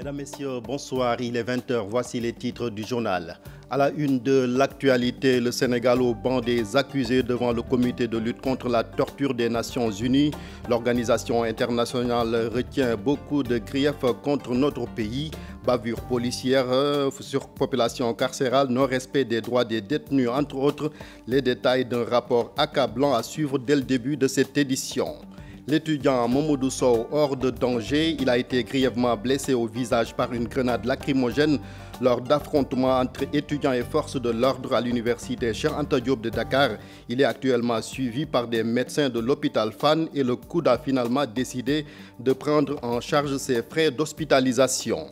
Mesdames, Messieurs, bonsoir. Il est 20h. Voici les titres du journal. À la une de l'actualité, le Sénégal au banc des accusés devant le comité de lutte contre la torture des Nations Unies. L'organisation internationale retient beaucoup de griefs contre notre pays. Bavure policière, surpopulation carcérale, non-respect des droits des détenus, entre autres. Les détails d'un rapport accablant à suivre dès le début de cette édition. L'étudiant Mamadou Sow hors de danger, il a été grièvement blessé au visage par une grenade lacrymogène lors d'affrontements entre étudiants et forces de l'ordre à l'université Cheikh Anta Diop de Dakar. Il est actuellement suivi par des médecins de l'hôpital Fann et le COUD a finalement décidé de prendre en charge ses frais d'hospitalisation.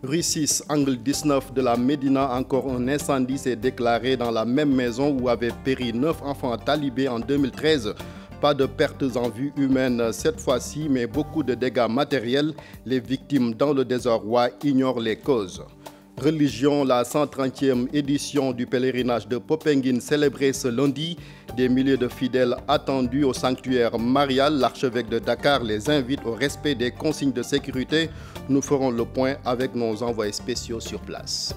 Rue 6, angle 19 de la Médina, encore un incendie s'est déclaré dans la même maison où avaient péri 9 enfants talibés en 2013. Pas de pertes en vie humaine cette fois-ci, mais beaucoup de dégâts matériels. Les victimes dans le désarroi ignorent les causes. Religion, la 130e édition du pèlerinage de Popenguine célébrée ce lundi. Des milliers de fidèles attendus au sanctuaire marial. L'archevêque de Dakar les invite au respect des consignes de sécurité. Nous ferons le point avec nos envoyés spéciaux sur place.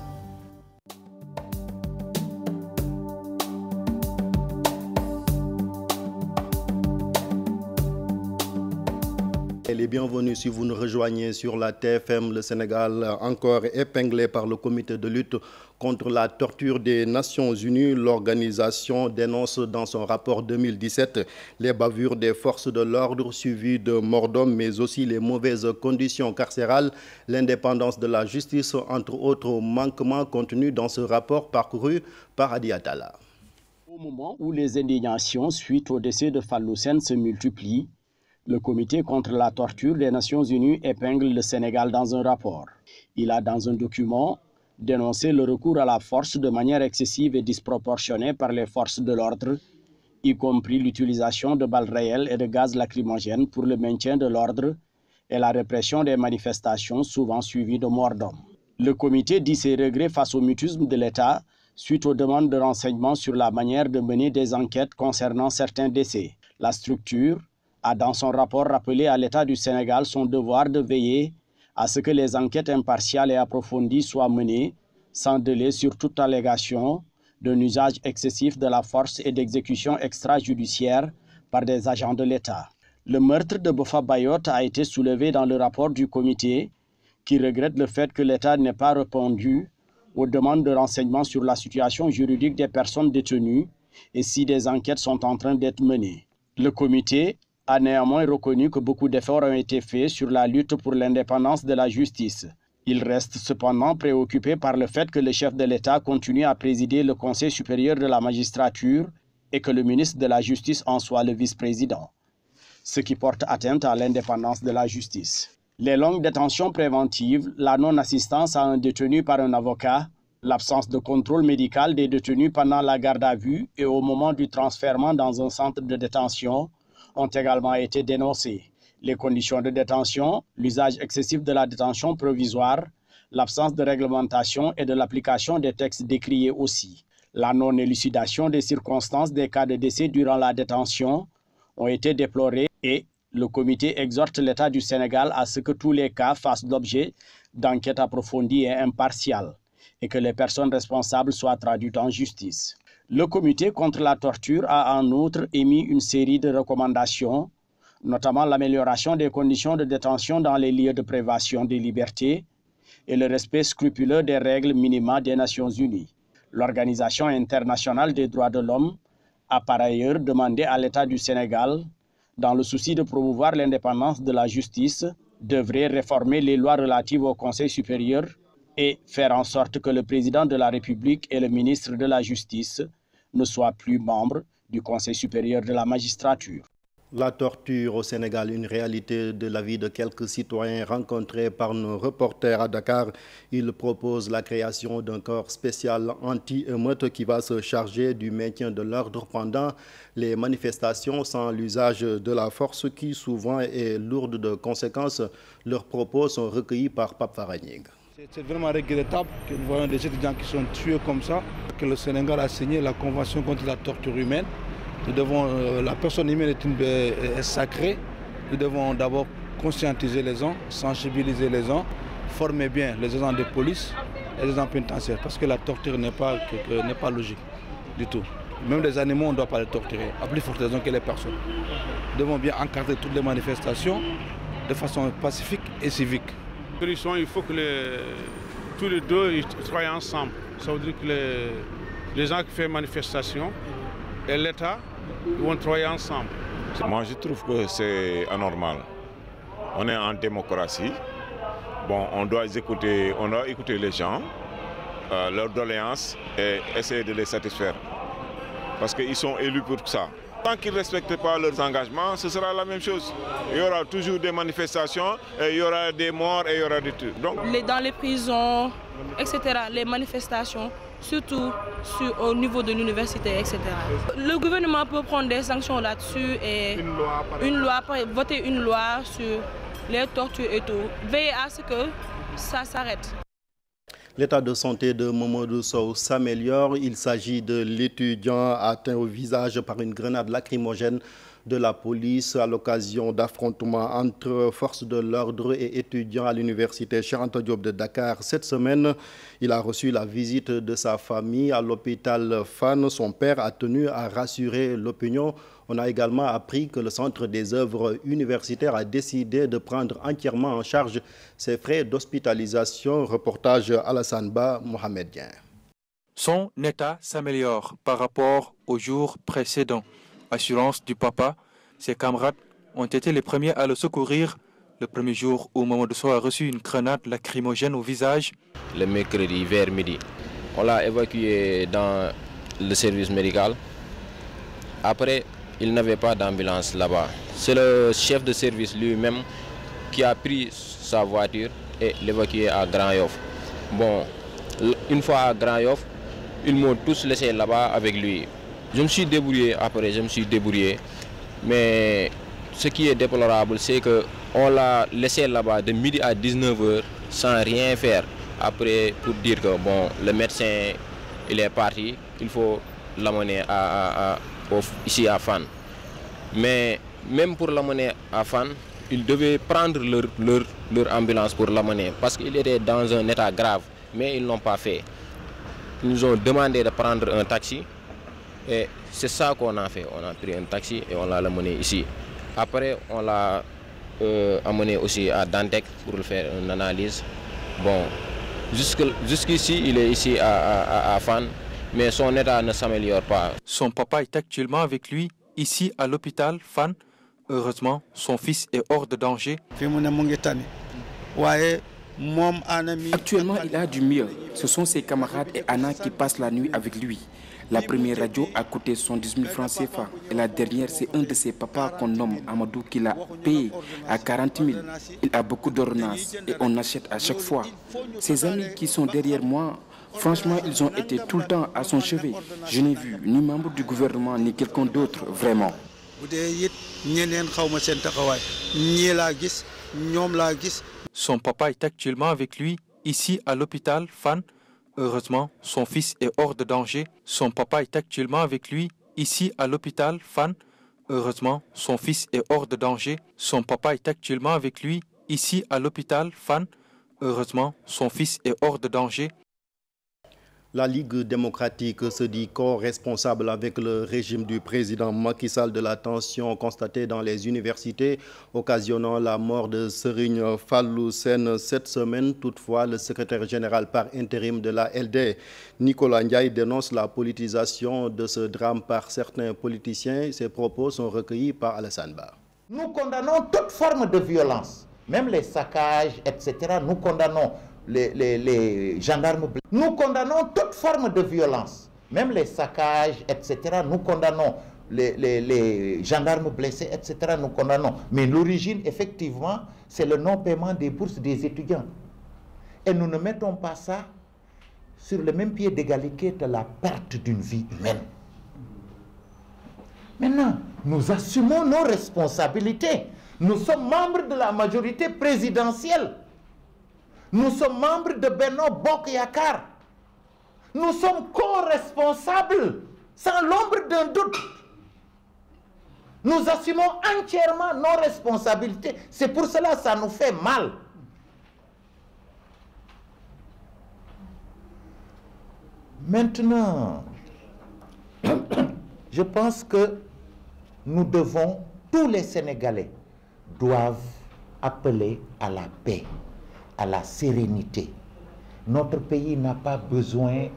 Et bienvenue si vous nous rejoignez sur la TFM. Le Sénégal, encore épinglé par le comité de lutte contre la torture des Nations Unies. L'organisation dénonce dans son rapport 2017 les bavures des forces de l'ordre suivies de morts d'hommes, mais aussi les mauvaises conditions carcérales, l'indépendance de la justice, entre autres manquements contenus dans ce rapport parcouru par Adi Atala. Au moment où les indignations suite au décès de Fallou Sène se multiplient, le comité contre la torture des Nations Unies épingle le Sénégal dans un rapport. Il a, dans un document, dénoncé le recours à la force de manière excessive et disproportionnée par les forces de l'ordre, y compris l'utilisation de balles réelles et de gaz lacrymogènes pour le maintien de l'ordre et la répression des manifestations souvent suivies de morts d'hommes. Le comité dit ses regrets face au mutisme de l'État suite aux demandes de renseignements sur la manière de mener des enquêtes concernant certains décès. La structure a dans son rapport rappelé à l'État du Sénégal son devoir de veiller à ce que les enquêtes impartiales et approfondies soient menées sans délai sur toute allégation d'un usage excessif de la force et d'exécution extrajudiciaire par des agents de l'État. Le meurtre de Bofa Bayotte a été soulevé dans le rapport du comité qui regrette le fait que l'État n'ait pas répondu aux demandes de renseignements sur la situation juridique des personnes détenues et si des enquêtes sont en train d'être menées. Le comité a néanmoins reconnu que beaucoup d'efforts ont été faits sur la lutte pour l'indépendance de la justice. Il reste cependant préoccupé par le fait que le chef de l'État continue à présider le Conseil supérieur de la magistrature et que le ministre de la Justice en soit le vice-président, ce qui porte atteinte à l'indépendance de la justice. Les longues détentions préventives, la non-assistance à un détenu par un avocat, l'absence de contrôle médical des détenus pendant la garde à vue et au moment du transfèrement dans un centre de détention ont également été dénoncés. Les conditions de détention, l'usage excessif de la détention provisoire, l'absence de réglementation et de l'application des textes décriés aussi. La non-élucidation des circonstances des cas de décès durant la détention ont été déplorées et le comité exhorte l'État du Sénégal à ce que tous les cas fassent l'objet d'enquêtes approfondies et impartiales et que les personnes responsables soient traduites en justice. Le comité contre la torture a en outre émis une série de recommandations, notamment l'amélioration des conditions de détention dans les lieux de privation des libertés et le respect scrupuleux des règles minimales des Nations Unies. L'Organisation internationale des droits de l'homme a par ailleurs demandé à l'État du Sénégal, dans le souci de promouvoir l'indépendance de la justice, d'œuvrer réformer les lois relatives au Conseil supérieur et faire en sorte que le président de la République et le ministre de la Justice ne soient plus membres du Conseil supérieur de la magistrature. La torture au Sénégal, une réalité de la vie de quelques citoyens rencontrés par nos reporters à Dakar. Ils proposent la création d'un corps spécial anti-émeute qui va se charger du maintien de l'ordre pendant les manifestations sans l'usage de la force qui souvent est lourde de conséquences. Leurs propos sont recueillis par Pape Faragnig. C'est vraiment regrettable que nous voyons des étudiants qui sont tués comme ça, que le Sénégal a signé la Convention contre la torture humaine. Nous devons, la personne humaine est sacrée. Nous devons d'abord conscientiser les gens, sensibiliser les gens, former bien les agents de police et les agents pénitentiaires, parce que la torture n'est pas logique du tout. Même les animaux, on ne doit pas les torturer, à plus forte raison que les personnes. Nous devons bien encadrer toutes les manifestations de façon pacifique et civique. Il faut que tous les deux travaillent ensemble. Ça veut dire que les gens qui font manifestation et l'État vont travailler ensemble. Moi, je trouve que c'est anormal. On est en démocratie. Bon, on doit écouter les gens, leurs doléances et essayer de les satisfaire. Parce qu'ils sont élus pour ça. Tant qu'ils ne respectent pas leurs engagements, ce sera la même chose. Il y aura toujours des manifestations, et il y aura des morts et il y aura des trucs. Donc... Dans les prisons, etc., les manifestations, surtout au niveau de l'université, etc. Le gouvernement peut prendre des sanctions là-dessus et voter une loi sur les tortures et tout. Veiller à ce que ça s'arrête. L'état de santé de Mamadou Sow s'améliore. Il s'agit de l'étudiant atteint au visage par une grenade lacrymogène de la police à l'occasion d'affrontements entre forces de l'ordre et étudiants à l'université Cheikh Anta Diop de Dakar. Cette semaine, il a reçu la visite de sa famille à l'hôpital Fann. Son père a tenu à rassurer l'opinion. On a également appris que le Centre des œuvres universitaires a décidé de prendre entièrement en charge ses frais d'hospitalisation. Reportage Alassane Ba, Mohamed Dien. Son état s'améliore par rapport aux jours précédents. Assurance du papa, ses camarades ont été les premiers à le secourir le premier jour où Mamadou Sow a reçu une grenade lacrymogène au visage. Le mercredi vers midi, on l'a évacué dans le service médical. Après, il n'avait pas d'ambulance là-bas. C'est le chef de service lui-même qui a pris sa voiture et l'évacué à Grand Yoff. Bon, une fois à Grand Yoff, ils m'ont tous laissé là-bas avec lui. Je me suis débrouillé mais ce qui est déplorable, c'est qu'on l'a laissé là-bas de midi à 19h sans rien faire. Après, pour dire que bon, le médecin il est parti, il faut l'amener ici à Fann. Mais même pour l'amener à Fann, ils devaient prendre leur ambulance pour l'amener parce qu'il était dans un état grave, mais ils ne l'ont pas fait. Ils nous ont demandé de prendre un taxi. Et c'est ça qu'on a fait. On a pris un taxi et on l'a amené ici. Après, on l'a amené aussi à Dantec pour faire une analyse. Bon, jusqu'ici, il est ici à Fann, mais son état ne s'améliore pas. Son papa est actuellement avec lui, ici à l'hôpital Fann. Heureusement, son fils est hors de danger. Actuellement, il a du mieux. Ce sont ses camarades et Anna qui passent la nuit avec lui. La première radio a coûté 110 000 francs CFA et la dernière, c'est un de ses papas qu'on nomme Amadou qui l'a payé à 40 000. Il a beaucoup d'ordonnances et on achète à chaque fois. Ses amis qui sont derrière moi, franchement, ils ont été tout le temps à son chevet. Je n'ai vu ni membre du gouvernement ni quelqu'un d'autre, vraiment. Son papa est actuellement avec lui, ici à l'hôpital Fann. Heureusement, son fils est hors de danger. Son papa est actuellement avec lui, ici à l'hôpital Fann. Heureusement, son fils est hors de danger. Son papa est actuellement avec lui, ici à l'hôpital Fann. Heureusement, son fils est hors de danger. La Ligue démocratique se dit co-responsable avec le régime du président Macky Sall de la tension constatée dans les universités, occasionnant la mort de Serigne Fallou Sène cette semaine. Toutefois, le secrétaire général par intérim de la LD, Nicolas Ndiaye, dénonce la politisation de ce drame par certains politiciens. Ces propos sont recueillis par Alassane Ba. Nous condamnons toute forme de violence, même les saccages, etc. Nous condamnons les gendarmes. Nous condamnons toute forme de violence, même les saccages, etc. Nous condamnons les gendarmes blessés, etc. Nous condamnons. Mais l'origine, effectivement, c'est le non-paiement des bourses des étudiants. Et nous ne mettons pas ça sur le même pied d'égalité de la perte d'une vie humaine. Maintenant, nous assumons nos responsabilités. Nous sommes membres de la majorité présidentielle. Nous sommes membres de Benno Bokk Yakaar. Nous sommes co-responsables, sans l'ombre d'un doute. Nous assumons entièrement nos responsabilités. C'est pour cela que ça nous fait mal. Maintenant, je pense que nous devons, tous les Sénégalais doivent appeler à la paix, à la sérénité. Notre pays n'a pas besoin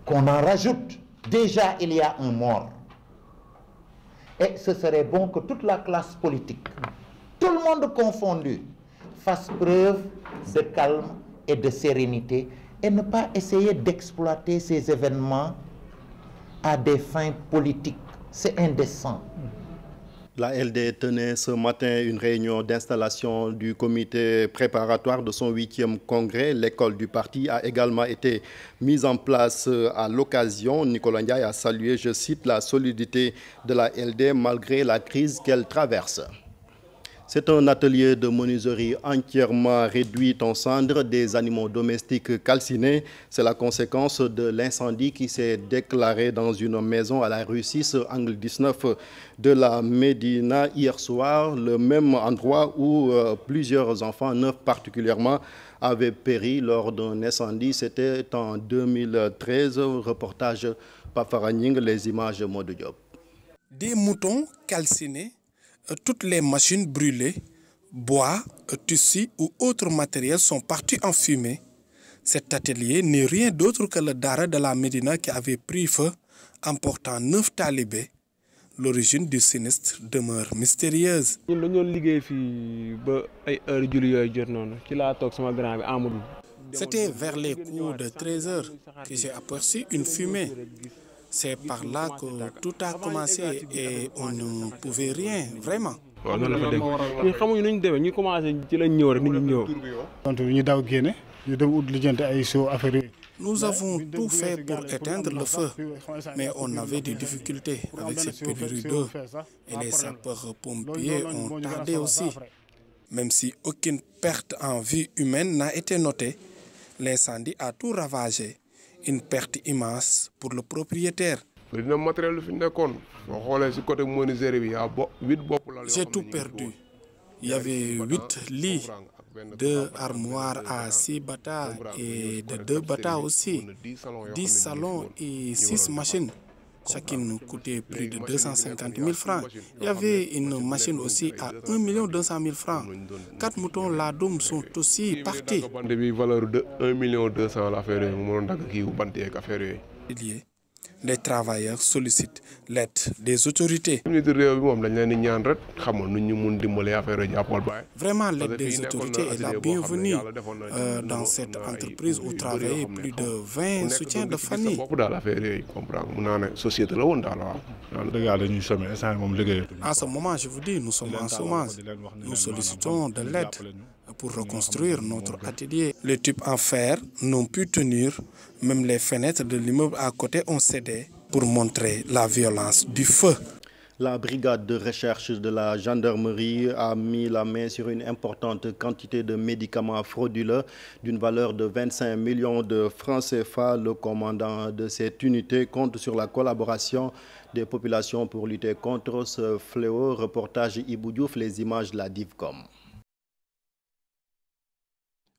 qu'on en rajoute. Déjà, il y a un mort. Et ce serait bon que toute la classe politique, tout le monde confondu, fasse preuve de calme et de sérénité et ne pas essayer d'exploiter ces événements à des fins politiques. C'est indécent. La LD tenait ce matin une réunion d'installation du comité préparatoire de son 8e congrès. L'école du parti a également été mise en place à l'occasion. Nicolas Ndiaye a salué, je cite, la solidité de la LD malgré la crise qu'elle traverse. C'est un atelier de menuiserie entièrement réduit en cendres, des animaux domestiques calcinés. C'est la conséquence de l'incendie qui s'est déclaré dans une maison à la rue 6, angle 19 de la Médina hier soir, le même endroit où plusieurs enfants, 9 particulièrement, avaient péri lors d'un incendie. C'était en 2013. Reportage Pafaranying, les images Modou Diop. Des moutons calcinés, toutes les machines brûlées, bois, tissus ou autres matériels sont partis en fumée. Cet atelier n'est rien d'autre que le Dara de la Médina qui avait pris feu, emportant 9 talibés. L'origine du sinistre demeure mystérieuse. C'était vers les coups de 13 h que j'ai aperçu une fumée. C'est par là que tout a commencé et on ne pouvait rien, vraiment. Nous avons tout fait pour éteindre le feu, mais on avait des difficultés avec cette pénurie d'eau et les sapeurs-pompiers ont tardé aussi. Même si aucune perte en vie humaine n'a été notée, l'incendie a tout ravagé. Une perte immense pour le propriétaire. J'ai tout perdu. Il y avait 8 lits, 2 armoires à 6 batas et de 2 batas aussi, 10 salons et 6 machines. Chacune coûtait plus de 250 000 francs. Il y avait une machine aussi à 1 200 000 francs. 4 moutons ladoum sont aussi partis. Les travailleurs sollicitent l'aide des autorités. Vraiment, l'aide des autorités est la bienvenue. Dans cette entreprise où travaillent plus de 20 soutiens de famille. En ce moment, je vous dis, nous sommes en chômage. Nous sollicitons de l'aide pour reconstruire notre atelier. Les tubes en fer n'ont pu tenir. Même les fenêtres de l'immeuble à côté ont cédé pour montrer la violence du feu. La brigade de recherche de la gendarmerie a mis la main sur une importante quantité de médicaments frauduleux d'une valeur de 25 millions de francs CFA. Le commandant de cette unité compte sur la collaboration des populations pour lutter contre ce fléau. Reportage Ibou Diouf, les images de la DIVCOM.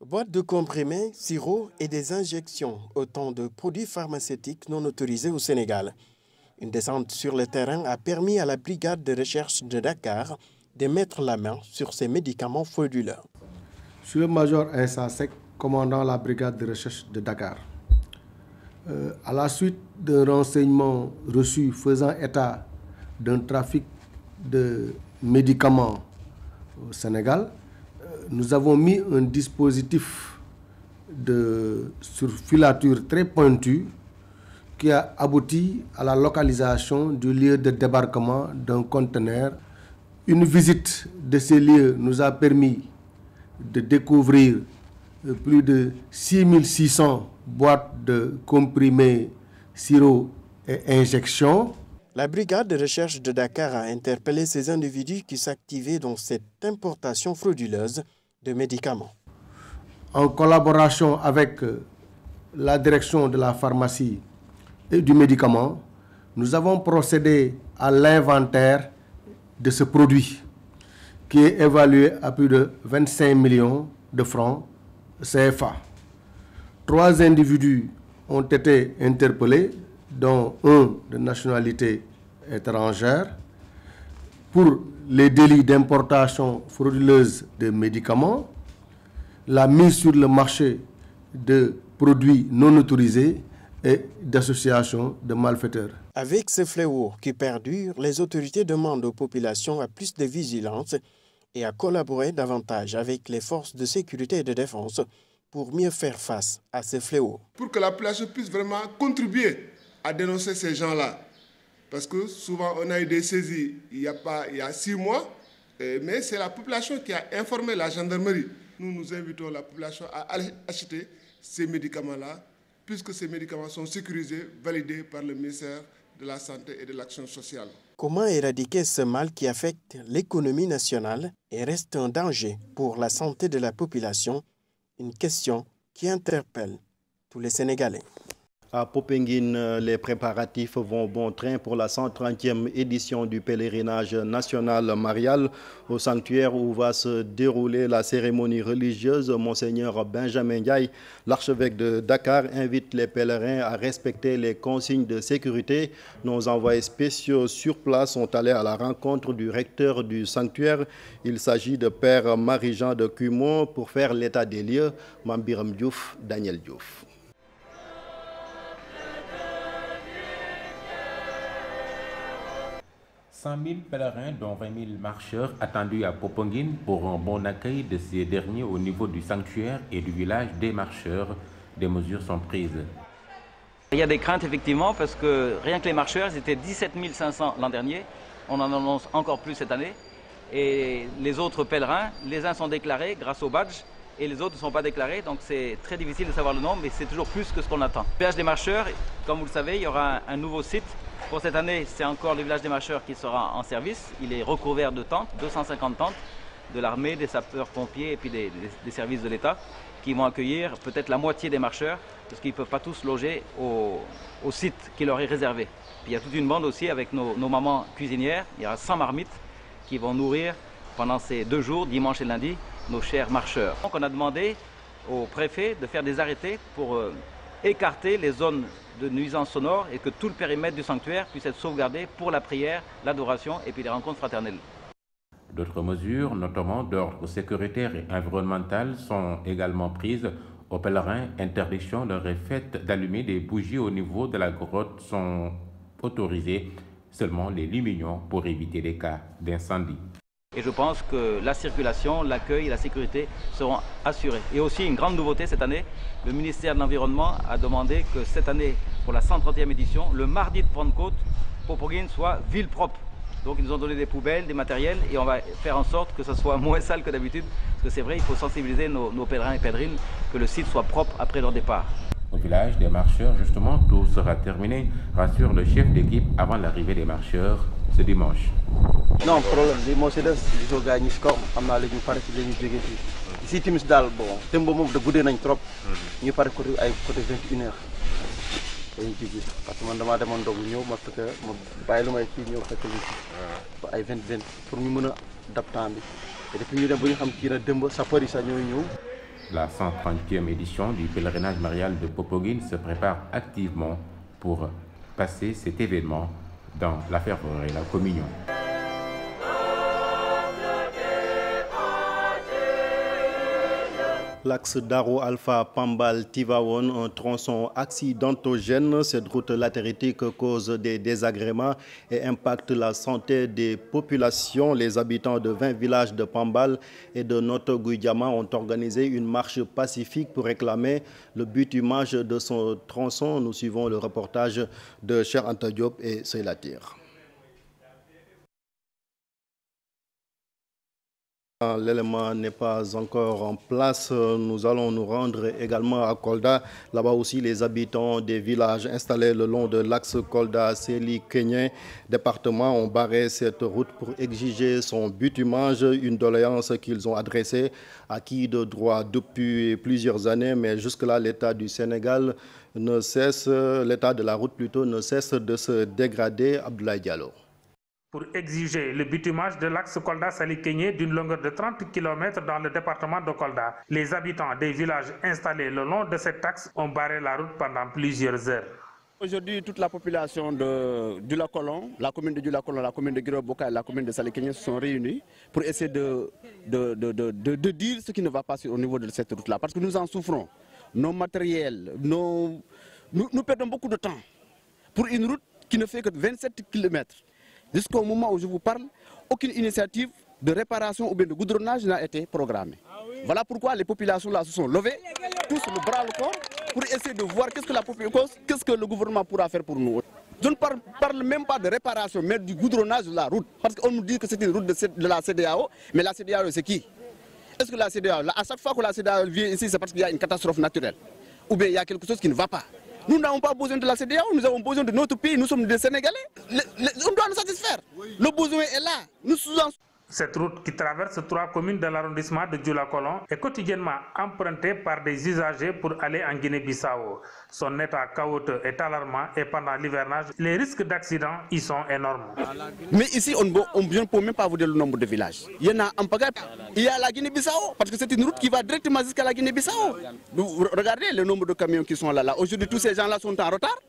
Boîtes de comprimés, sirops et des injections, autant de produits pharmaceutiques non autorisés au Sénégal. Une descente sur le terrain a permis à la brigade de recherche de Dakar de mettre la main sur ces médicaments frauduleux. Je suis le major Issa Seck, commandant la brigade de recherche de Dakar. À la suite d'un renseignement reçu faisant état d'un trafic de médicaments au Sénégal, nous avons mis un dispositif de surfilature très pointu qui a abouti à la localisation du lieu de débarquement d'un conteneur. Une visite de ces lieux nous a permis de découvrir plus de 6600 boîtes de comprimés, sirops et injections. La brigade de recherche de Dakar a interpellé ces individus qui s'activaient dans cette importation frauduleuse de médicaments. En collaboration avec la direction de la pharmacie et du médicament, nous avons procédé à l'inventaire de ce produit qui est évalué à plus de 25 millions de francs CFA. 3 individus ont été interpellés, dont un de nationalité étrangère, pour les délits d'importation frauduleuse de médicaments, la mise sur le marché de produits non autorisés et d'associations de malfaiteurs. Avec ce fléau qui perdure, les autorités demandent aux populations à plus de vigilance et à collaborer davantage avec les forces de sécurité et de défense pour mieux faire face à ce fléau. Pour que la population puisse vraiment contribuer à dénoncer ces gens-là. Parce que souvent on a eu des saisies il y a 6 mois, mais c'est la population qui a informé la gendarmerie. Nous invitons la population à aller acheter ces médicaments-là, puisque ces médicaments sont sécurisés, validés par le ministère de la Santé et de l'Action sociale. Comment éradiquer ce mal qui affecte l'économie nationale et reste un danger pour la santé de la population? Une question qui interpelle tous les Sénégalais. À Popenguine, les préparatifs vont bon train pour la 130e édition du pèlerinage national marial au sanctuaire où va se dérouler la cérémonie religieuse. Monseigneur Benjamin Ndiaye, l'archevêque de Dakar, invite les pèlerins à respecter les consignes de sécurité. Nos envoyés spéciaux sur place sont allés à la rencontre du recteur du sanctuaire. Il s'agit de Père Marie-Jean de Cumont pour faire l'état des lieux. Mambiram Diouf, Daniel Diouf. 100 000 pèlerins, dont 20 000 marcheurs, attendus à Popenguine pour un bon accueil de ces derniers au niveau du sanctuaire et du village des marcheurs. Des mesures sont prises. Il y a des craintes effectivement parce que rien que les marcheurs, ils étaient 17 500 l'an dernier. On en annonce encore plus cette année. Et les autres pèlerins, les uns sont déclarés grâce au badge et les autres ne sont pas déclarés. Donc c'est très difficile de savoir le nombre, mais c'est toujours plus que ce qu'on attend. Le village des marcheurs, comme vous le savez, il y aura un nouveau site. Pour cette année, c'est encore le village des marcheurs qui sera en service. Il est recouvert de tentes, 250 tentes de l'armée, des sapeurs-pompiers et puis des services de l'État qui vont accueillir peut-être la moitié des marcheurs parce qu'ils ne peuvent pas tous loger au site qui leur est réservé. Puis il y a toute une bande aussi avec nos mamans cuisinières. Il y aura 100 marmites qui vont nourrir pendant ces 2 jours, dimanche et lundi, nos chers marcheurs. Donc on a demandé au préfet de faire des arrêtés pour écarter les zones de nuisances sonores et que tout le périmètre du sanctuaire puisse être sauvegardé pour la prière, l'adoration et puis les rencontres fraternelles. D'autres mesures, notamment d'ordre sécuritaire et environnemental, sont également prises. Aux pèlerins, interdiction leur est faite d'allumer des bougies au niveau de la grotte sont autorisées. Seulement les luminaires pour éviter les cas d'incendie. Et je pense que la circulation, l'accueil et la sécurité seront assurés. Et aussi une grande nouveauté cette année, le ministère de l'Environnement a demandé que cette année, pour la 130e édition, le mardi de Pentecôte, Popenguine soit ville propre. Donc ils nous ont donné des poubelles, des matériels et on va faire en sorte que ce soit moins sale que d'habitude. Parce que c'est vrai, il faut sensibiliser nos pèlerins et pèlerines que le site soit propre après leur départ. Au village des marcheurs, justement, tout sera terminé, rassure le chef d'équipe avant l'arrivée des marcheurs ce dimanche. Non, problème, li moo si des gisoo gars yi ñu si kaw am naa léegi ñu pare ci la ñu jógee fii si timis daal bon temb moom da guddee nañ trop ñu pare côté ay côté 21h dañu jógee parce que man damaa demoon ndogu ñëw ma fekk ma bàyyi lu may fii ñëw fekk lu ba ay 20 pour ñu mën a dab temps bi et depuis ñu dem ba ñu xam kii na démb sapeur yi sax ñooy ñëw. La 130e édition du pèlerinage marial de Popenguine se prépare activement pour passer cet événement dans la ferveur et la communion. L'axe Daro Alpha Pambal Tivaouane, un tronçon accidentogène. Cette route latéritique cause des désagréments et impacte la santé des populations. Les habitants de 20 villages de Pambal et de Noto Guidiama ont organisé une marche pacifique pour réclamer le bitumage de son tronçon. Nous suivons le reportage de Cheikh Anta Diop et Seylatir. L'élément n'est pas encore en place. Nous allons nous rendre également à Kolda. Là-bas aussi, les habitants des villages installés le long de l'axe Kolda-Séli-Kenyen département ont barré cette route pour exiger son bitumage, une doléance qu'ils ont adressée à qui de droit depuis plusieurs années. Mais jusque-là, l'État du Sénégal l'état de la route plutôt ne cesse de se dégrader. Abdoulaye Diallo. pour exiger le bitumage de l'axe Kolda-Salikégné d'une longueur de 30 km dans le département de Kolda. Les habitants des villages installés le long de cet axe ont barré la route pendant plusieurs heures. Aujourd'hui, toute la population de Dioula-Colon, la commune de Dioula-Colon, la commune de Guiro-Boka et la commune de Salikégné se sont réunis pour essayer de dire ce qui ne va pas au niveau de cette route-là. Parce que nous en souffrons. Nos matériels, nous perdons beaucoup de temps pour une route qui ne fait que 27 km. Jusqu'au moment où je vous parle, aucune initiative de réparation ou bien de goudronnage n'a été programmée. Voilà pourquoi les populations là se sont levées, tous le bras le corps, pour essayer de voir qu'est-ce que le gouvernement pourra faire pour nous. Je ne parle même pas de réparation, mais du goudronnage de la route. Parce qu'on nous dit que c'est une route de la CEDEAO, mais la CEDEAO c'est qui? Est-ce que la CEDEAO, à chaque fois que la CEDEAO vient ici, c'est parce qu'il y a une catastrophe naturelle? Ou bien il y a quelque chose qui ne va pas? Nous n'avons pas besoin de la CEDEAO, nous avons besoin de notre pays, nous sommes des Sénégalais. On doit nous satisfaire. Le besoin est là. Nous Cette route qui traverse 3 communes de l'arrondissement de Dioula-Colon est quotidiennement empruntée par des usagers pour aller en Guinée-Bissau. Son état chaotique est alarmant et pendant l'hivernage, les risques d'accident y sont énormes. Mais ici, on ne peut même pas vous dire le nombre de villages. Il y en a en pagaille. Il y a la Guinée-Bissau, parce que c'est une route qui va directement jusqu'à la Guinée-Bissau. Regardez le nombre de camions qui sont là. Aujourd'hui, tous ces gens-là sont en retard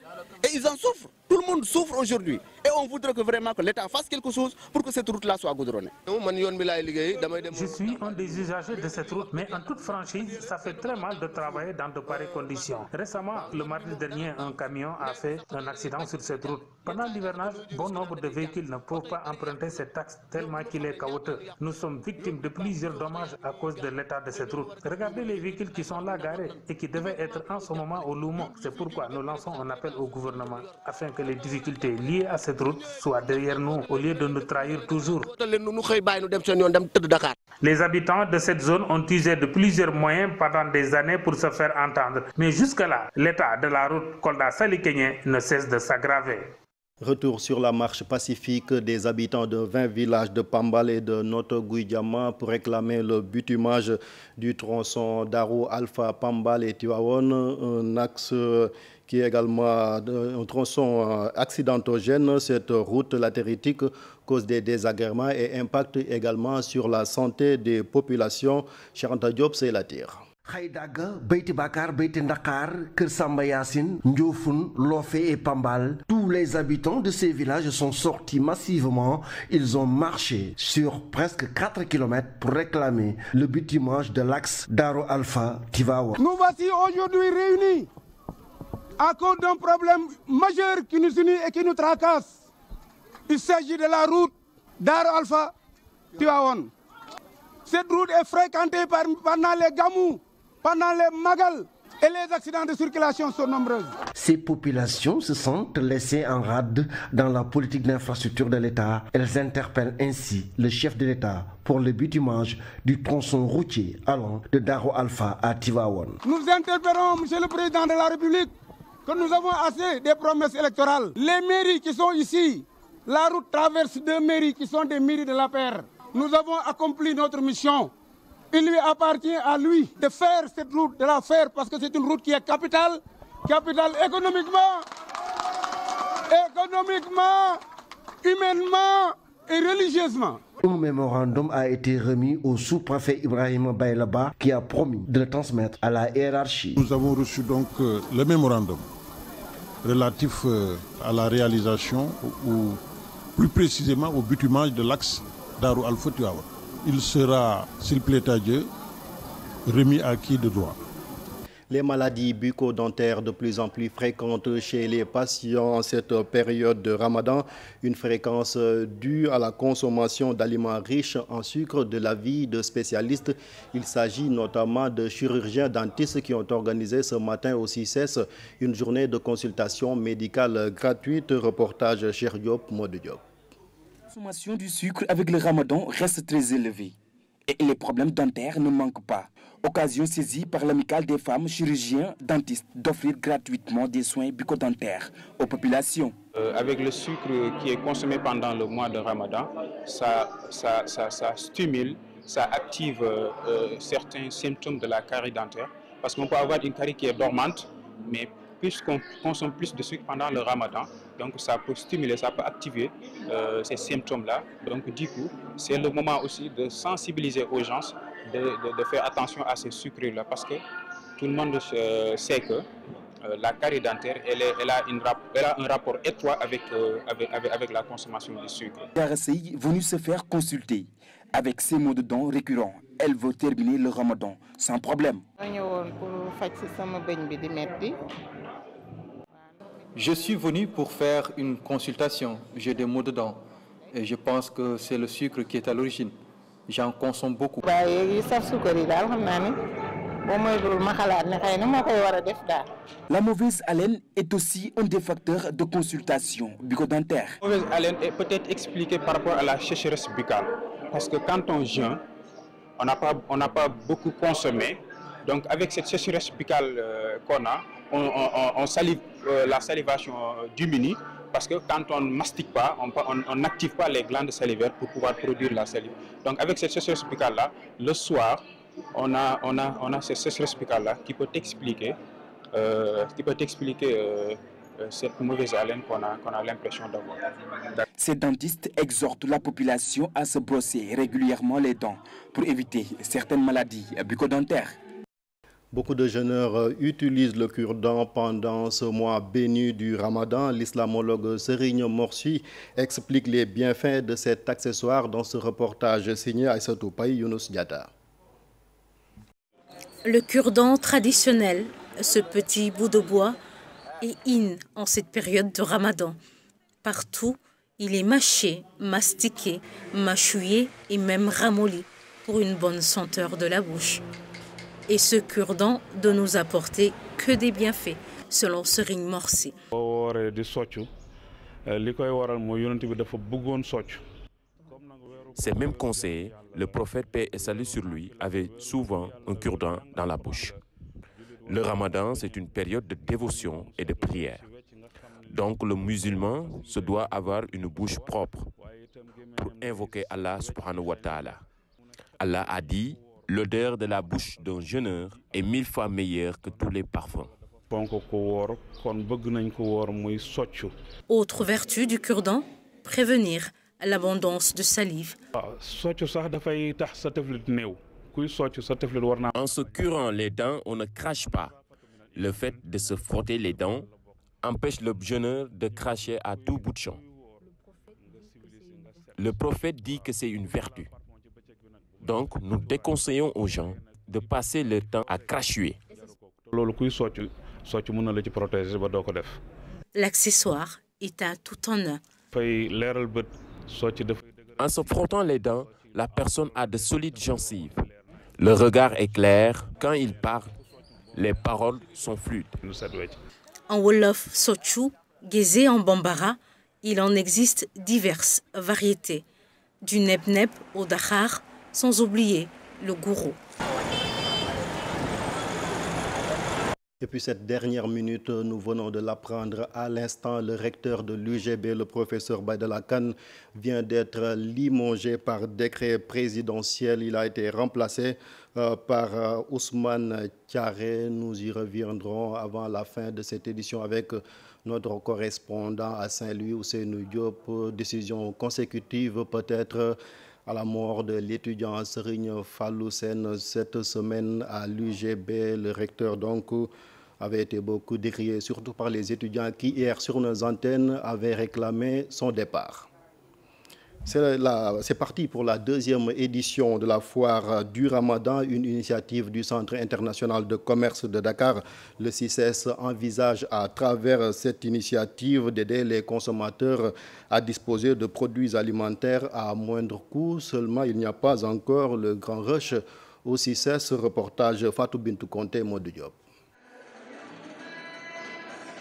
et ils en souffrent. Tout le monde souffre aujourd'hui. Et on voudrait que vraiment que l'État fasse quelque chose pour que cette route-là soit goudronnée. Je suis un des usagers de cette route, mais en toute franchise, ça fait très mal de travailler dans de pareilles conditions. Récemment, le mardi dernier, un camion a fait un accident sur cette route. Pendant l'hivernage, bon nombre de véhicules ne peuvent pas emprunter cet axe tellement qu'il est chaotique. Nous sommes victimes de plusieurs dommages à cause de l'état de cette route. Regardez les véhicules qui sont là garés et qui devaient être en ce moment au Loumon. C'est pourquoi nous lançons un appel au gouvernement afin que les difficultés liées à cette route soient derrière nous au lieu de nous trahir toujours. Les habitants de cette zone ont usé de plusieurs moyens pendant des années pour se faire entendre. Mais jusque-là, l'état de la route Kolda-Salikégné ne cesse de s'aggraver. Retour sur la marche pacifique des habitants de 20 villages de Pambal et de Noto Guidjama pour réclamer le bitumage du tronçon Daro Alpha Pambal et Tivaouane, un axe qui est également un tronçon accidentogène. Cette route latéritique cause des désagréments et impacte également sur la santé des populations. Charanta Diop, c'est la tire. Khaydaga, Beyti Bakar, Beyti Ndakar, Kersamba Yassine, Ndiofoun, Lofé et Pambal, tous les habitants de ces villages sont sortis massivement. Ils ont marché sur presque 4 km pour réclamer le bitumage de l'axe Daro Alpha Tivaouane. Nous voici aujourd'hui réunis à cause d'un problème majeur qui nous unit et qui nous tracasse. Il s'agit de la route Daro Alpha Tivaouane. Cette route est fréquentée pendant les gamous, pendant les magal, et les accidents de circulation sont nombreux. Ces populations se sentent laissées en rade dans la politique d'infrastructure de l'État. Elles interpellent ainsi le chef de l'État pour le bitumage du tronçon routier allant de Daro Alpha à Tivaouane. Nous interpellons, Monsieur le Président de la République, que nous avons assez des promesses électorales. Les mairies qui sont ici, la route traverse 2 mairies qui sont des mairies de la paire. Nous avons accompli notre mission. Il lui appartient à lui de faire cette route, de la faire, parce que c'est une route qui est capitale économiquement, humainement et religieusement. Un mémorandum a été remis au sous-préfet Ibrahim Baylaba qui a promis de le transmettre à la hiérarchie. Nous avons reçu donc le mémorandum relatif à la réalisation ou plus précisément au bitumage de l'axe Daro Alpha Tivaouane. Il sera, s'il plaît à Dieu, remis à qui de droit. Les maladies bucco-dentaires de plus en plus fréquentes chez les patients en cette période de Ramadan, une fréquence due à la consommation d'aliments riches en sucre de l'avis de spécialistes. Il s'agit notamment de chirurgiens dentistes qui ont organisé ce matin au CICES une journée de consultation médicale gratuite. Reportage Cheikh Diop, Modou Diop. La consommation du sucre avec le Ramadan reste très élevée et les problèmes dentaires ne manquent pas. Occasion saisie par l'amicale des femmes chirurgiens dentistes d'offrir gratuitement des soins bucco-dentaires aux populations. Avec le sucre qui est consommé pendant le mois de Ramadan, ça stimule, ça active certains symptômes de la carie dentaire. Parce qu'on peut avoir une carie qui est dormante, mais puisqu'on consomme plus de sucre pendant le ramadan, donc ça peut stimuler, ça peut activer ces symptômes-là. Donc du coup, c'est le moment aussi de sensibiliser aux gens, de faire attention à ces sucreries-là, parce que tout le monde sait que la carie dentaire, elle a un rapport étroit avec la consommation de sucre. Darassi venu se faire consulter. Avec ces maux de dents récurrents, elle veut terminer le ramadan sans problème. Je suis venu pour faire une consultation. J'ai des maux de dents et je pense que c'est le sucre qui est à l'origine. J'en consomme beaucoup. La mauvaise haleine est aussi un des facteurs de consultation bucco-dentaire. La mauvaise haleine est peut-être expliquée par rapport à la sécheresse buccale. Parce que quand on jeûne, on n'a pas beaucoup consommé. Donc avec cette sécheresse buccale qu'on a, on salive, la salivation diminue. Parce que quand on ne mastique pas, on n'active pas les glandes salivaires pour pouvoir produire la salive. Donc avec cette sécheresse buccale-là, le soir, on a cette sécheresse buccale-là qui peut expliquer cette mauvaise haleine qu'on a l'impression d'avoir. Ces dentistes exhortent la population à se brosser régulièrement les dents pour éviter certaines maladies bucco-dentaires. Beaucoup de jeûneurs utilisent le cure-dent pendant ce mois béni du Ramadan. L'islamologue Serigne Morsi explique les bienfaits de cet accessoire dans ce reportage signé Aïssatou Paye Younous Diatta. Le cure-dent traditionnel, ce petit bout de bois, est in en cette période de Ramadan. Partout, il est mâché, mastiqué, mâchouillé et même ramolli pour une bonne senteur de la bouche. Et ce cure-dent de nous apporter que des bienfaits, selon Serigne Morsi. Ces mêmes conseils, le prophète paix et salut sur lui avait souvent un cure-dent dans la bouche. Le Ramadan, c'est une période de dévotion et de prière. Donc le musulman se doit avoir une bouche propre pour invoquer Allah subhanahu wa ta'ala. Allah a dit, l'odeur de la bouche d'un jeûneur est 1000 fois meilleure que tous les parfums. Autre vertu du cure-dent, prévenir l'abondance de salive. En se curant les dents, on ne crache pas. Le fait de se frotter les dents empêche le jeûneur de cracher à tout bout de champ. Le prophète dit que c'est une vertu. Donc, nous déconseillons aux gens de passer leur temps à crachuer. L'accessoire est un tout en un. En se frottant les dents, la personne a de solides gencives. Le regard est clair. Quand il parle, les paroles sont fluides. En Wolof Sochou, Guézé en Bambara, il en existe diverses variétés. Du nep-nep au Dakar, sans oublier le gourou. Et puis cette dernière minute, nous venons de l'apprendre à l'instant, le recteur de l'UGB, le professeur Baïdala Kane, vient d'être limogé par décret présidentiel. Il a été remplacé par Ousmane Thiaré. Nous y reviendrons avant la fin de cette édition avec notre correspondant à Saint-Louis, Ousseynou Diop. Décision consécutive peut-être à la mort de l'étudiant Serigne Fallou Sène cette semaine à l'UGB. Le recteur donc avait été beaucoup décrié, surtout par les étudiants qui hier sur nos antennes avaient réclamé son départ. C'est parti pour la deuxième édition de la foire du Ramadan, une initiative du Centre international de commerce de Dakar. Le CICES envisage à travers cette initiative d'aider les consommateurs à disposer de produits alimentaires à moindre coût. Seulement, il n'y a pas encore le grand rush au CICES. Reportage Fatou Bintou Conté, Modou Diop.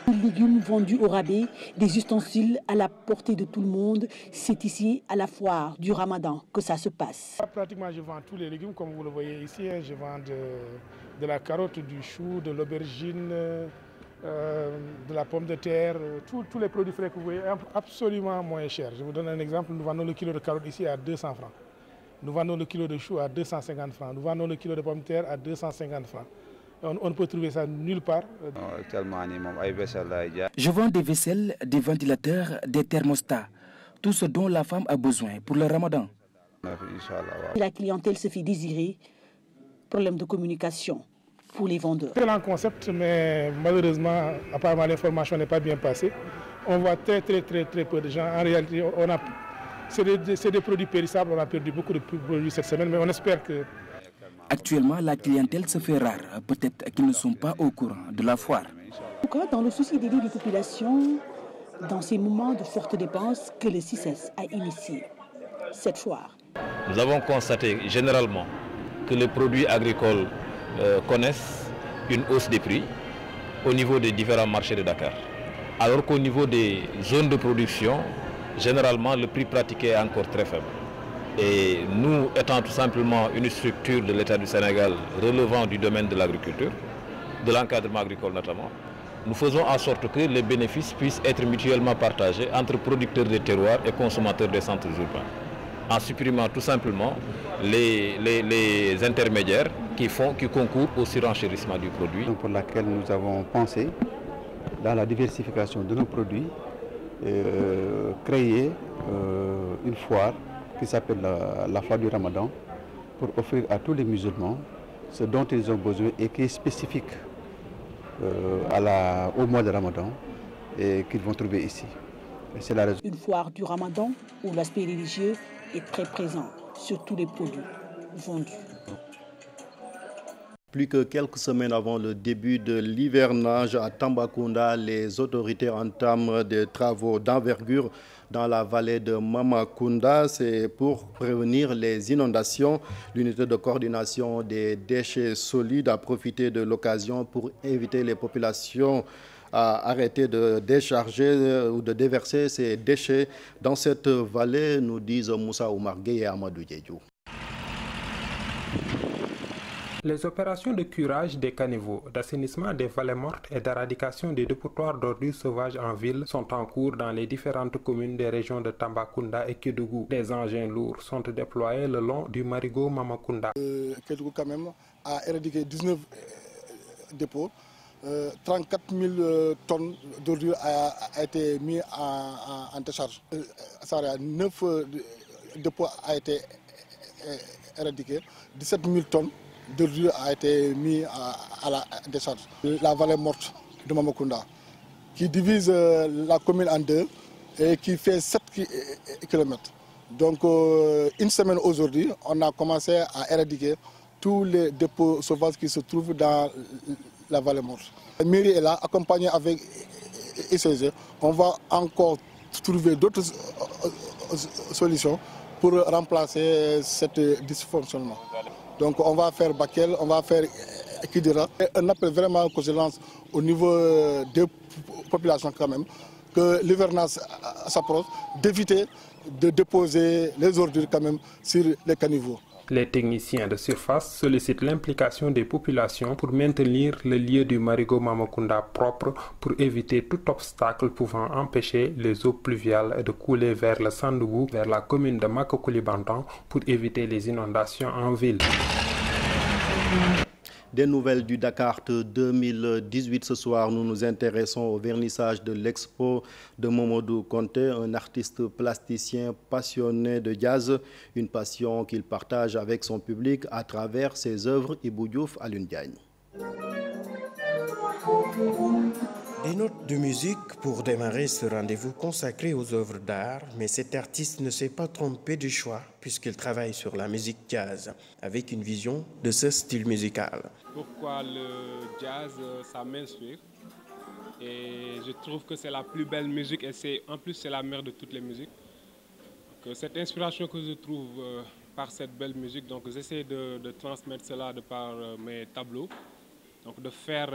Des légumes vendus au rabais, des ustensiles à la portée de tout le monde. C'est ici, à la foire du Ramadan, que ça se passe. Pratiquement, je vends tous les légumes, comme vous le voyez ici. Je vends de la carotte, du chou, de l'aubergine, de la pomme de terre, tous les produits frais que vous voyez, absolument moins cher. Je vous donne un exemple. Nous vendons le kilo de carotte ici à 200 francs. Nous vendons le kilo de chou à 250 francs. Nous vendons le kilo de pomme de terre à 250 francs. On ne peut trouver ça nulle part. Je vends des vaisselles, des ventilateurs, des thermostats, tout ce dont la femme a besoin pour le ramadan. La clientèle se fait désirer. Problème de communication pour les vendeurs. C'est un concept, mais malheureusement, apparemment l'information n'est pas bien passée. On voit très peu de gens. En réalité, c'est des produits périssables. On a perdu beaucoup de produits cette semaine, mais on espère que... Actuellement, la clientèle se fait rare. Peut-être qu'ils ne sont pas au courant de la foire. En tout cas, dans le souci d'aider les populations, dans ces moments de fortes dépenses, que le CICES a initié cette foire. Nous avons constaté généralement que les produits agricoles connaissent une hausse des prix au niveau des différents marchés de Dakar. Alors qu'au niveau des zones de production, généralement le prix pratiqué est encore très faible. Et nous, étant tout simplement une structure de l'État du Sénégal relevant du domaine de l'agriculture, de l'encadrement agricole notamment, nous faisons en sorte que les bénéfices puissent être mutuellement partagés entre producteurs des terroirs et consommateurs des centres urbains, en supprimant tout simplement les intermédiaires qui concourent au surenchérissement du produit. Pour laquelle nous avons pensé, dans la diversification de nos produits, créer une foire qui s'appelle la foire du Ramadan, pour offrir à tous les musulmans ce dont ils ont besoin et qui est spécifique au mois de Ramadan et qu'ils vont trouver ici. C'est la raison. Une foire du Ramadan où l'aspect religieux est très présent sur tous les produits vendus. Plus que quelques semaines avant le début de l'hivernage à Tambacounda, les autorités entament des travaux d'envergure dans la vallée de Mamakunda. C'est pour prévenir les inondations. L'unité de coordination des déchets solides a profité de l'occasion pour inviter les populations à arrêter de décharger ou de déverser ces déchets dans cette vallée, nous disent Moussa Oumar Gueye et Amadou Diédiou. Les opérations de curage des caniveaux, d'assainissement des vallées mortes et d'éradication des dépotoirs d'ordures sauvages en ville sont en cours dans les différentes communes des régions de Tambacounda et Kédougou. Des engins lourds sont déployés le long du marigot Mamakunda. Kédougou quand même a éradiqué 19 dépôts. 34 000 tonnes d'ordures a été mis en décharge. 9 dépôts a été éradiqué. 17 000 tonnes d'ordures a été mis à la décharge. La vallée morte de Mamakunda, qui divise la commune en deux et qui fait 7 km. Donc, une semaine aujourd'hui, on a commencé à éradiquer tous les dépôts sauvages qui se trouvent dans la vallée morte. La mairie est là, accompagnée avec ICG. On va encore trouver d'autres solutions pour remplacer ce dysfonctionnement. Donc on va faire Bakel, on va faire Kidira. Un appel vraiment que je lance au niveau des populations quand même, que l'hivernage s'approche, d'éviter de déposer les ordures quand même sur les caniveaux. Les techniciens de surface sollicitent l'implication des populations pour maintenir le lieu du marigot Mamakunda propre pour éviter tout obstacle pouvant empêcher les eaux pluviales de couler vers le Sandougou, vers la commune de Makokoulibantan pour éviter les inondations en ville. Des nouvelles du Dakar 2018 ce soir, nous nous intéressons au vernissage de l'expo de Momodou Konté, un artiste plasticien passionné de jazz, une passion qu'il partage avec son public à travers ses œuvres. Ibou Diouf, Alioune Diagne. Des notes de musique pour démarrer ce rendez-vous consacré aux œuvres d'art, mais cet artiste ne s'est pas trompé de choix puisqu'il travaille sur la musique jazz, avec une vision de ce style musical. Pourquoi le jazz, ça m'inspire et je trouve que c'est la plus belle musique et en plus c'est la mère de toutes les musiques. Donc, cette inspiration que je trouve par cette belle musique, donc j'essaie de transmettre cela de par mes tableaux, donc de faire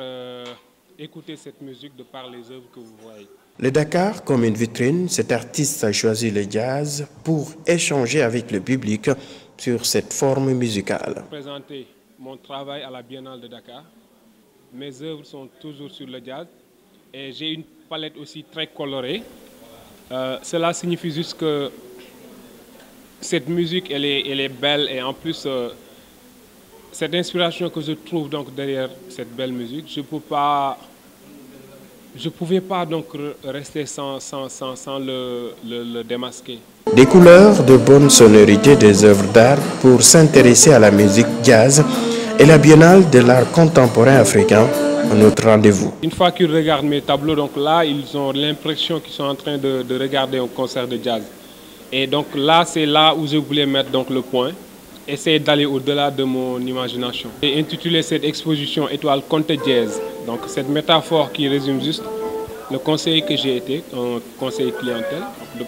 écouter cette musique de par les œuvres que vous voyez. Le Dakar, comme une vitrine, cet artiste a choisi le jazz pour échanger avec le public sur cette forme musicale. Je vais présenter mon travail à la Biennale de Dakar. Mes œuvres sont toujours sur le jazz et j'ai une palette aussi très colorée. Cela signifie juste que cette musique, elle est belle et en plus, cette inspiration que je trouve donc derrière cette belle musique, je pouvais pas donc rester sans le démasquer. Des couleurs, de bonnes sonorités des œuvres d'art pour s'intéresser à la musique jazz et la Biennale de l'art contemporain africain, notre rendez-vous. Une fois qu'ils regardent mes tableaux, donc là, ils ont l'impression qu'ils sont en train de regarder un concert de jazz. Et donc là, c'est là où je voulais mettre donc le point, essayer d'aller au-delà de mon imagination. J'ai intitulé cette exposition Étoile Conte Jazz. Donc cette métaphore qui résume juste le conseiller que j'ai été, un conseiller clientèle,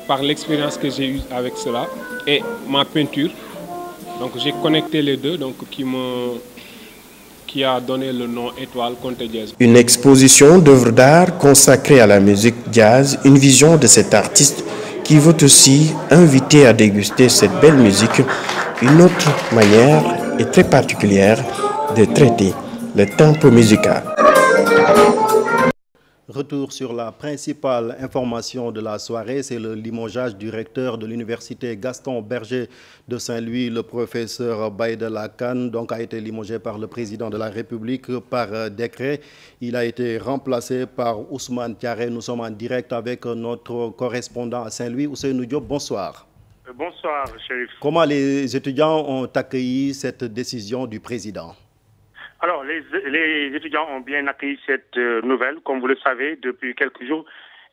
par l'expérience que j'ai eue avec cela et ma peinture. Donc j'ai connecté les deux, donc qui a donné le nom Étoile Conte Jazz. Une exposition d'œuvres d'art consacrée à la musique jazz, une vision de cet artiste qui veut aussi inviter à déguster cette belle musique, une autre manière et très particulière de traiter le tempo musical. Retour sur la principale information de la soirée, c'est le limogeage du recteur de l'université Gaston Berger de Saint-Louis, le professeur Baïdala Kane, donc a été limogé par le président de la République par décret. Il a été remplacé par Ousmane Thiaré. Nous sommes en direct avec notre correspondant à Saint-Louis, Ousseynou Diop. Bonsoir. Bonsoir, chérif. Comment les étudiants ont accueilli cette décision du président? Alors, les étudiants ont bien accueilli cette nouvelle. Comme vous le savez, depuis quelques jours,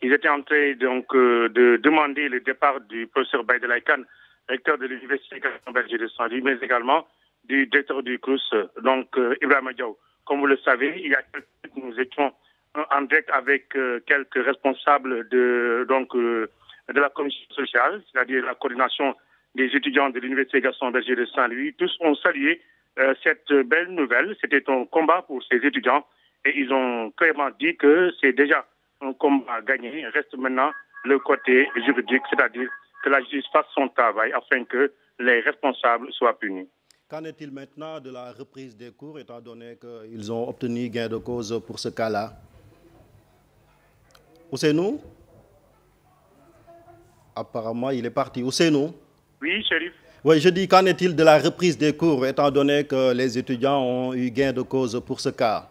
ils étaient en train donc, de demander le départ du professeur Baïdala Kane, recteur de l'université Gaston Berger de Saint-Louis, mais également du directeur du CROUS, donc Ibrahima Diaw. Comme vous le savez, il y a quelques minutes, nous étions en direct avec quelques responsables de la commission sociale, c'est-à-dire la coordination des étudiants de l'université Gaston Berger de Saint-Louis. Tous ont salué cette belle nouvelle. C'était un combat pour ces étudiants et ils ont clairement dit que c'est déjà un combat gagné. Il reste maintenant le côté juridique, c'est-à-dire que la justice fasse son travail afin que les responsables soient punis. Qu'en est-il maintenant de la reprise des cours, étant donné qu'ils ont obtenu gain de cause pour ce cas-là? Ousseynou? Apparemment, il est parti. Ousseynou? Oui, chérif. Oui, je dis, qu'en est-il de la reprise des cours, étant donné que les étudiants ont eu gain de cause pour ce cas?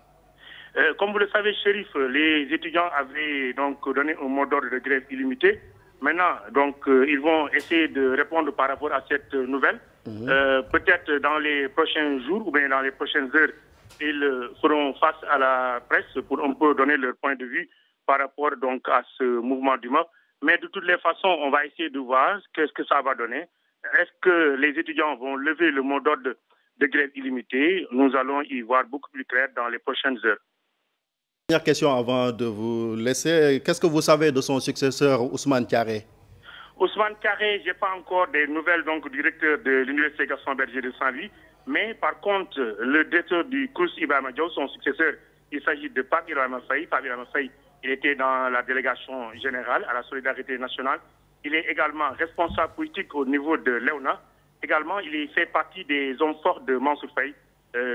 Comme vous le savez, chérif, les étudiants avaient donc donné un mot d'ordre de grève illimité. Maintenant, donc, ils vont essayer de répondre par rapport à cette nouvelle. Peut-être dans les prochains jours ou bien dans les prochaines heures, ils feront face à la presse pour un peu donner leur point de vue par rapport donc à ce mouvement d'humeur. Mais de toutes les façons, on va essayer de voir ce que ça va donner. Est-ce que les étudiants vont lever le mot d'ordre de grève illimitée? Nous allons y voir beaucoup plus clair dans les prochaines heures. Dernière question avant de vous laisser. Qu'est-ce que vous savez de son successeur Ousmane Thiaré? Ousmane Thiaré, je n'ai pas encore des nouvelles donc, du directeur de l'université Gaston Berger de Saint-Louis. Mais par contre, le directeur du CROUS Ibrahima Diaw, son successeur, il s'agit de Pape Ibrahima Faye. Pape Ibrahima Faye, il était dans la délégation générale à la solidarité nationale. Il est également responsable politique au niveau de l'EONA. Également, il fait partie des hommes forts de Mansour Faye,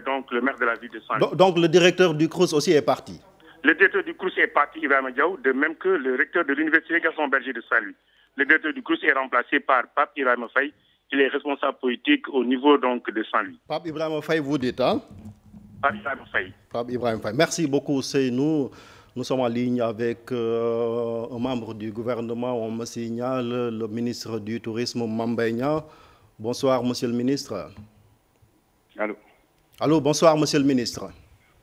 donc le maire de la ville de Saint-Louis. Donc le directeur du CROUS aussi est parti? Le directeur du CROUS est parti, Ibrahima Diaw, de même que le recteur de l'université Gaston Berger de Saint-Louis. Le directeur du CROUS est remplacé par Pape Ibrahima Faye. Il est responsable politique au niveau donc, de Saint-Louis. Pape Ibrahima Faye, vous dites, hein? Pape Ibrahima Faye. Pape Ibrahima Faye. Merci beaucoup, c'est nous. Nous sommes en ligne avec un membre du gouvernement, on me signale, le ministre du Tourisme, Mame Mbaye Niang. Bonsoir, monsieur le ministre. Allô. Allô, bonsoir, monsieur le ministre.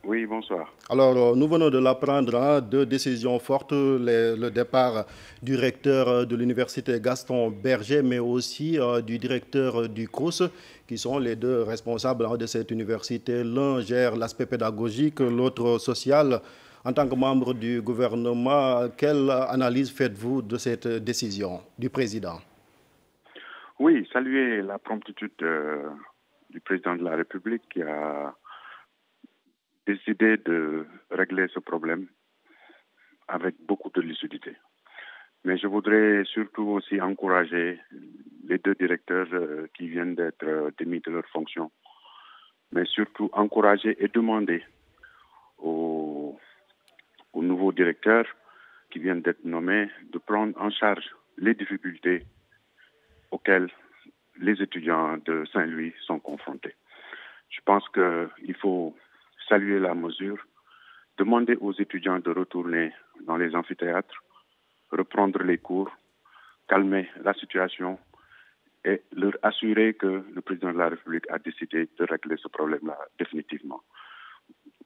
Oui, bonsoir. Alors, nous venons de l'apprendre, deux décisions fortes, le départ du recteur de l'université Gaston Berger, mais aussi du directeur du CROUS, qui sont les deux responsables de cette université. L'un gère l'aspect pédagogique, l'autre social. En tant que membre du gouvernement, quelle analyse faites-vous de cette décision du président? Oui, saluer la promptitude du président de la République qui a décidé de régler ce problème avec beaucoup de lucidité. Mais je voudrais surtout aussi encourager les deux directeurs qui viennent d'être démis de leurs fonctions, mais surtout encourager et demander aux nouveaux directeurs qui viennent d'être nommés de prendre en charge les difficultés auxquelles les étudiants de Saint-Louis sont confrontés. Je pense qu'il faut saluer la mesure, demander aux étudiants de retourner dans les amphithéâtres, reprendre les cours, calmer la situation et leur assurer que le président de la République a décidé de régler ce problème-là définitivement.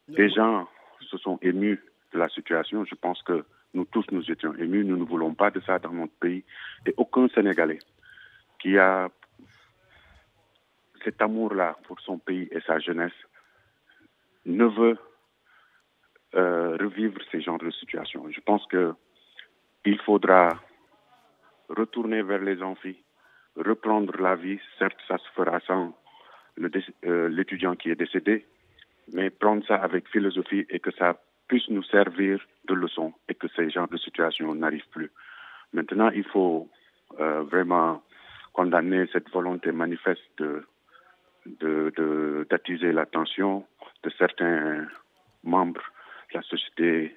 Les gens se sont émus de la situation. Je pense que nous tous nous étions émus. Nous ne voulons pas de ça dans notre pays. Et aucun Sénégalais qui a cet amour-là pour son pays et sa jeunesse ne veut revivre ces genres de situations. Je pense qu'il faudra retourner vers les amphis, reprendre la vie. Certes, ça se fera sans l'étudiant qui est décédé, mais prendre ça avec philosophie et que ça puisse nous servir de leçon et que ces genres de situations n'arrivent plus. Maintenant, il faut vraiment condamner cette volonté manifeste d'attiser l'attention de certains membres de la société,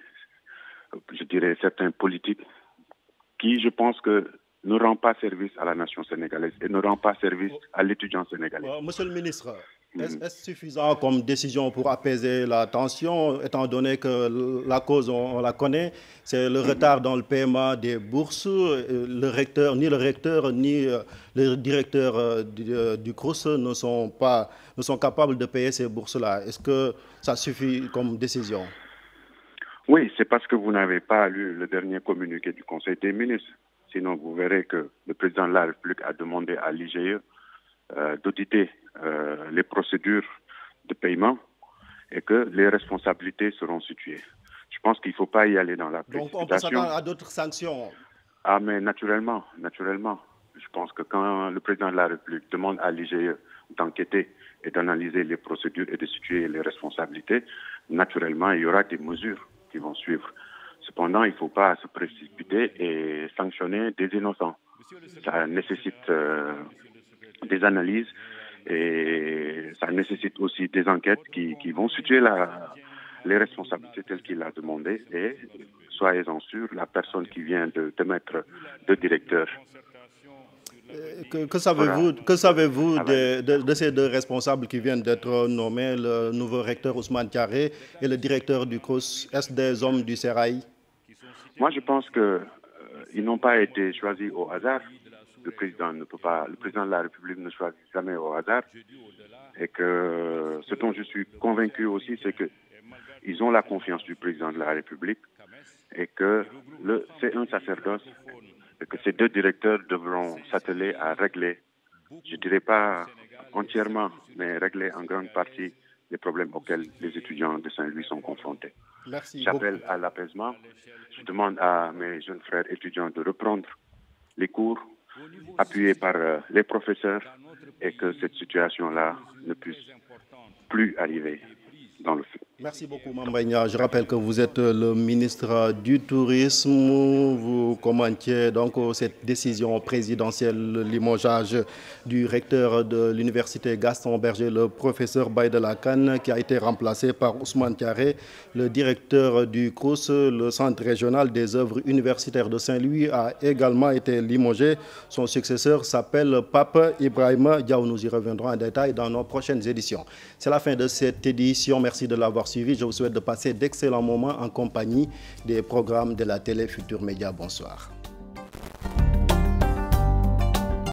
je dirais certains politiques, qui, je pense que ne rend pas service à la nation sénégalaise et ne rend pas service à l'étudiant sénégalais. Monsieur le ministre, est-ce suffisant comme décision pour apaiser la tension, étant donné que la cause, on la connaît, c'est le retard dans le paiement des bourses. Ni le recteur ni le directeur du CROUS ne sont capables de payer ces bourses-là. Est-ce que ça suffit comme décision? Oui, c'est parce que vous n'avez pas lu le dernier communiqué du Conseil des ministres. Sinon, vous verrez que le président de la République a demandé à l'IGE d'auditer les procédures de paiement et que les responsabilités seront situées. Je pense qu'il ne faut pas y aller dans la précipitation. Donc on peut s'attendre à d'autres sanctions? Ah, mais naturellement. Je pense que quand le président de la République demande à l'IGE d'enquêter et d'analyser les procédures et de situer les responsabilités, naturellement, il y aura des mesures qui vont suivre. Cependant, il ne faut pas se précipiter et sanctionner des innocents. Ça nécessite des analyses et ça nécessite aussi des enquêtes qui vont situer les responsabilités telles qu'il a demandé et, soyez-en sûrs, la personne qui vient de mettre de directeur. Que savez-vous de ces deux responsables qui viennent d'être nommés, le nouveau recteur Ousmane Thiaré et le directeur du CROUS? Est-ce des hommes du Sérail? Moi, je pense qu'ils n'ont pas été choisis au hasard. Le président de la République ne choisit jamais au hasard. Et que ce dont je suis convaincu aussi, c'est qu'ils ont la confiance du président de la République et que c'est un sacerdoce et que ces deux directeurs devront s'atteler à régler, je ne dirais pas entièrement, mais régler en grande partie les problèmes auxquels les étudiants de Saint-Louis sont confrontés. J'appelle à l'apaisement. Je demande à mes jeunes frères étudiants de reprendre les cours appuyés par les professeurs et que cette situation-là ne puisse plus arriver dans le futur. Merci beaucoup, Mambagna. Je rappelle que vous êtes le ministre du Tourisme. Vous commentiez donc cette décision présidentielle, le limogeage du recteur de l'université Gaston Berger, le professeur Baïdala Kane, qui a été remplacé par Ousmane Thiaré, le directeur du CROUS, le Centre régional des œuvres universitaires de Saint-Louis, a également été limogé. Son successeur s'appelle Pape Ibrahima Diaw. Nous y reviendrons en détail dans nos prochaines éditions. C'est la fin de cette édition. Merci de l'avoir suivi. Je vous souhaite de passer d'excellents moments en compagnie des programmes de la télé Futur Média. Bonsoir.